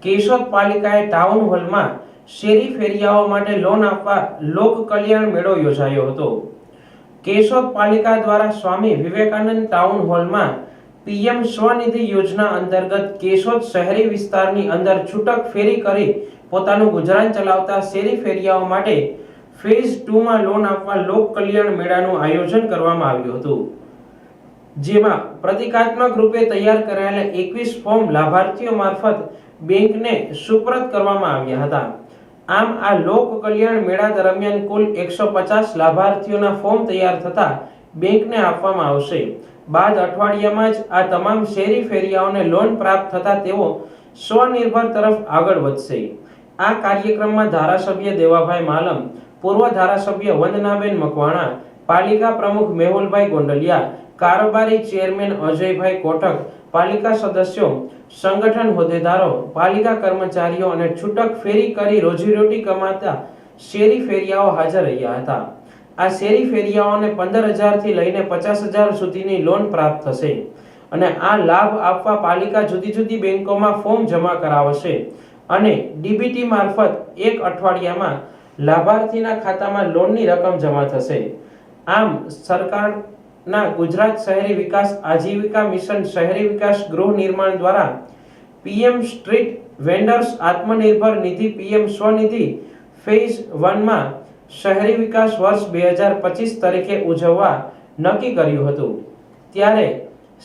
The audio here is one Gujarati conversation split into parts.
કેશોદ પાલિકાએ ટાઉન હોલમાં શેરી ફેરિયાઓ માટે લોન આપવા લોક કલ્યાણ મેળો યોજાયો હતો। કેશોદ પાલિકા દ્વારા સ્વામી વિવેકાનંદ ટાઉન હોલમાં પીએમ સ્વનિધિ યોજના અંતર્ગત કેશોદ શહેરી વિસ્તારની અંદર છૂટક ફેરી કરી પોતાનું ગુજરાન ચલાવતા શેરી ફેરિયાઓ માટે ફેઝ 2 માં લોન આપવા લોક કલ્યાણ મેળાનું આયોજન કરવામાં આવ્યું હતું, જેમાં પ્રતિકાત્મક રૂપે તૈયાર કરાયેલા 21 ફોર્મ લાભાર્થીઓ મારફત બેંકને સુપરત કરવામાં આવ્યા હતા। આમ આ લોક કલ્યાણ મેળા દરમિયાન કુલ 150 લાભાર્થીઓના ફોર્મ તૈયાર થતા બેંકને આપવામાં આવશે। બાદ અઠવાડિયામાં જ આ તમામ શેરી ફેરિયાઓને લોન પ્રાપ્ત થતા તેઓ સ્વનિર્ભર તરફ આગળ વધશે। આ કાર્યક્રમમાં ધારાસભ્ય દેવાભાઈ માલમ, પૂર્વ ધારાસભ્ય વંદનાબેન મકવાણા, પાલિકા પ્રમુખ મેહુલભાઈ ગોંડલિયા, કારોબારી ચેરમેન અજયભાઈ કોટક, પાલિકા સદસ્યો, સંગઠન હોદ્દેદારો, પાલિકા કર્મચારીઓ અને છૂટક ફેરી કરી રોજીરોટી કમાતા શેરી ફેરિયાઓ હાજર રહ્યા હતા। આ શેરી ફેરિયાઓને 15,000 થી લઈને 50,000 સુધીની લોન પ્રાપ્ત થશે અને આ લાભ આપવા પાલિકા જુદી જુદી બેંકોમાં ફોર્મ જમા કરાવશે અને ડીબીટી મારફત એક અઠવાડિયામાં લાભાર્થીના ખાતામાં લોનની રકમ જમા થશે। આમ સરકારના ગુજરાત શહેરી વિકાસ આજીવિકા મિશન શહેરી વિકાસ ગૃહ નિર્માણ દ્વારા પીએમ સ્ટ્રીટ વેન્ડર્સ આત્મનિર્ભર નિધિ પીએમ સ્વનિધિ ફેઝ 1 માં શહેરી વિકાસ વર્ષ 2025 તરીકે ઉજવવા નક્કી કર્યું હતું। ત્યારે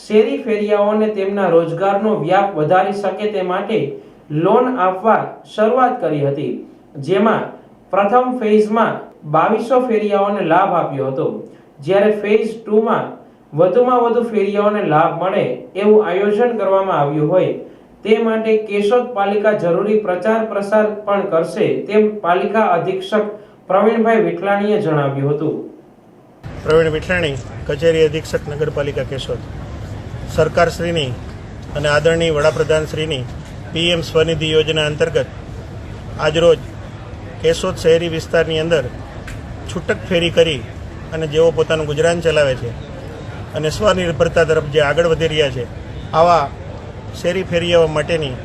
શેરી ફેરિયાઓને તેમના રોજગારનો વ્યાપ વધારી શકે તે માટે લોન આપવા શરૂઆત કરી હતી, જેમાં પ્રથમ ફેઝમાં 2200 ફેરિયાઓને લાભ આપ્યો હતો, જ્યારે ફેઝ 2 માં વધુમાં વધુ ફેરિયાઓને લાભ મળે એવું આયોજન કરવામાં આવ્યું હોય તે માટે કેશોદ પાલિકા જરૂરી પ્રચાર પ્રસાર પણ કરશે તેમ પાલિકા અધિક્ષક પ્રવીણભાઈ વિઠલાણીએ જણાવ્યું હતું। પ્રવીણ વિઠલાણી, કચેરી અધિક્ષક નગરપાલિકા કેશોદ। સરકારશ્રીની અને આદરણીય વડાપ્રધાનશ્રીની પીએમ સ્વનિધિ યોજના અંતર્ગત આજરોજ કેશોદ શહેરી વિસ્તારની અંદર છૂટક ફેરી કરી અને જેઓ પોતાનું ગુજરાન ચલાવે છે અને સ્વનિર્ભરતા તરફ જે આગળ વધી રહ્યા છે આવા શેરી ફેરિયાઓ માટેની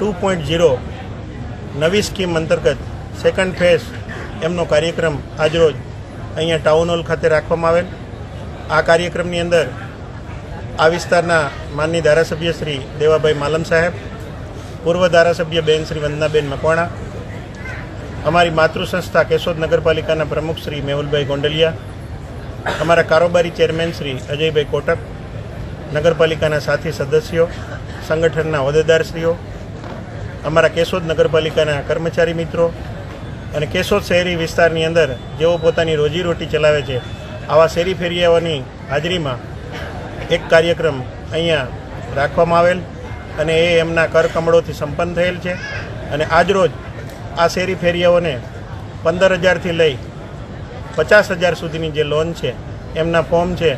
2.0 નવી સ્કીમ અંતર્ગત સેકન્ડ ફેઝ એમનો કાર્યક્રમ આજરોજ અહીંયા ટાઉન હોલ ખાતે રાખવામાં આવેલ। આ કાર્યક્રમની અંદર આ વિસ્તારના માનનીય ધારાસભ્ય શ્રી દેવાભાઈ માલમ સાહેબ, પૂર્વ ધારાસભ્ય બેન શ્રી વંદનાબેન મકવાણા, અમારી માતૃ સંસ્થા કેશોદ નગરપાલિકાના પ્રમુખ શ્રી મેહુલભાઈ ગોંડલિયા, અમારા કારોબારી ચેરમેન શ્રી અજયભાઈ કોટક, નગરપાલિકાના સાથી સદસ્યો, સંગઠનના હોદ્દેદારશ્રીઓ, અમારા કેશોદ નગરપાલિકાના કર્મચારી મિત્રો અને કેશોદ શહેરી વિસ્તારની અંદર જેઓ પોતાની રોજીરોટી ચલાવે છે આવા શેરી ફેરિયાઓની હાજરીમાં એક કાર્યક્રમ અહીંયા રાખવામાં આવેલ અને એ એમના કર કમળોથી સંપન્ન થયેલ છે અને આજરોજ આ શેરી ફેરિયાઓને 15,000 થી લઈ 50,000 સુધીની જે લોન છે એમના ફોર્મ છે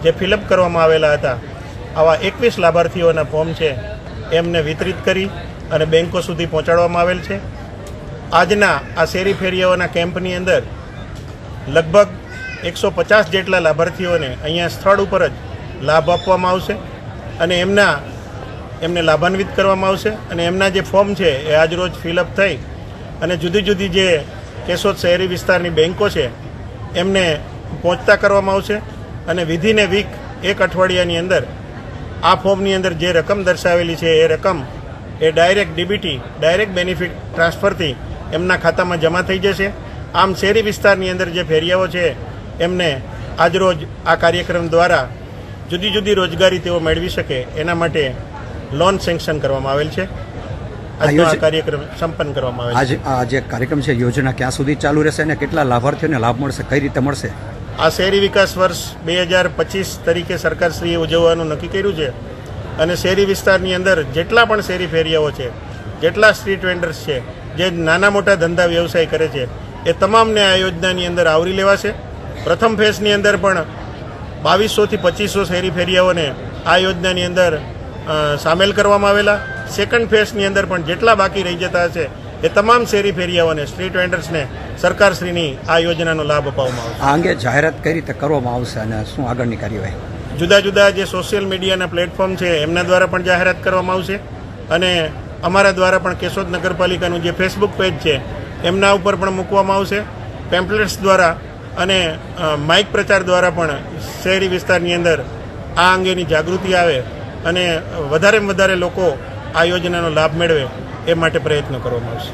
જે ફિલઅપ કરવામાં આવેલા હતા, આવા 21 લાભાર્થીઓના ફોર્મ છે એમને વિતરિત કરી અને બેંકો સુધી પહોંચાડવામાં આવેલ છે। આજના આ શેરી ફેરિયાઓના કેમ્પની અંદર લગભગ 150 જેટલા લાભાર્થીઓને અહીંયા સ્થળ ઉપર જ લાભ આપવામાં આવશે અને એમને લાભાન્વિત કરવામાં આવશે અને એમના જે ફોર્મ છે એ આજરોજ ફિલઅપ થઈ અને જુદી જુદી જે કેશોદ શહેરી વિસ્તારની બેંકો છે એમને પહોંચતા કરવામાં આવશે અને વિધિન વીક એક અઠવાડિયાની અંદર આ ફોર્મની અંદર જે રકમ દર્શાવેલી છે એ રકમ એ ડાયરેક્ટ ડીબીટી ડાયરેક્ટ બેનિફિટ ટ્રાન્સફરથી એમના ખાતામાં જમા થઈ જશે। આમ શહેરી વિસ્તારની અંદર જે ફેરિયાઓ છે એમને આજરોજ આ કાર્યક્રમ દ્વારા જુદી જુદી રોજગારી તેઓ મેળવી શકે એના માટે લોન સેન્કશન કરવામાં આવેલ છે। આ કાર્યક્રમ સંપન્ન કરવામાં આવેલ છે। આ જે કાર્યક્રમ છે યોજના ક્યાં સુધી ચાલુ રહેશે અને કેટલા લાભાર્થીઓને લાભ મળશે, કઈ રીતે મળશે? આ શહેરી વિકાસ વર્ષ 2025 તરીકે સરકારશ્રીએ ઉજવવાનું નક્કી કર્યું છે અને શહેરી વિસ્તારની અંદર જેટલા પણ શેરી ફેરિયાઓ છે, જેટલા સ્ટ્રીટ વેન્ડર્સ છે, જે નાના મોટા ધંધા વ્યવસાય કરે છે એ તમામને આ યોજનાની અંદર આવરી લેવાશે। પ્રથમ ફેઝની અંદર પણ 2200 થી 2500 શેરી ફેરિયાઓને આ યોજનાની અંદર સામેલ કરવામાં આવેલા। સેકન્ડ ફેઝની અંદર પણ જેટલા બાકી રહી જતા હશે એ તમામ શેરી ફેરિયાઓને, સ્ટ્રીટ વેન્ડર્સને સરકારશ્રીની આ યોજનાનો લાભ અપાવવામાં આવશે। આ અંગે જાહેરાત કઈ રીતે કરવામાં આવશે અને શું આગળની કાર્યવાહી? જુદા જુદા જે સોશિયલ મીડિયાના પ્લેટફોર્મ છે એમના દ્વારા પણ જાહેરાત કરવામાં આવશે અને અમારા દ્વારા પણ કેશોદ નગરપાલિકાનું જે ફેસબુક પેજ છે એમના ઉપર પણ મૂકવામાં આવશે. પેમ્પલેટ્સ દ્વારા અને માઇક પ્રચાર દ્વારા પણ શહેરી વિસ્તારની અંદર આ અંગેની જાગૃતિ આવે અને વધારેમાં વધારે લોકો આ યોજનાનો લાભ મેળવે એ માટે પ્રયત્નો કરવામાં આવશે.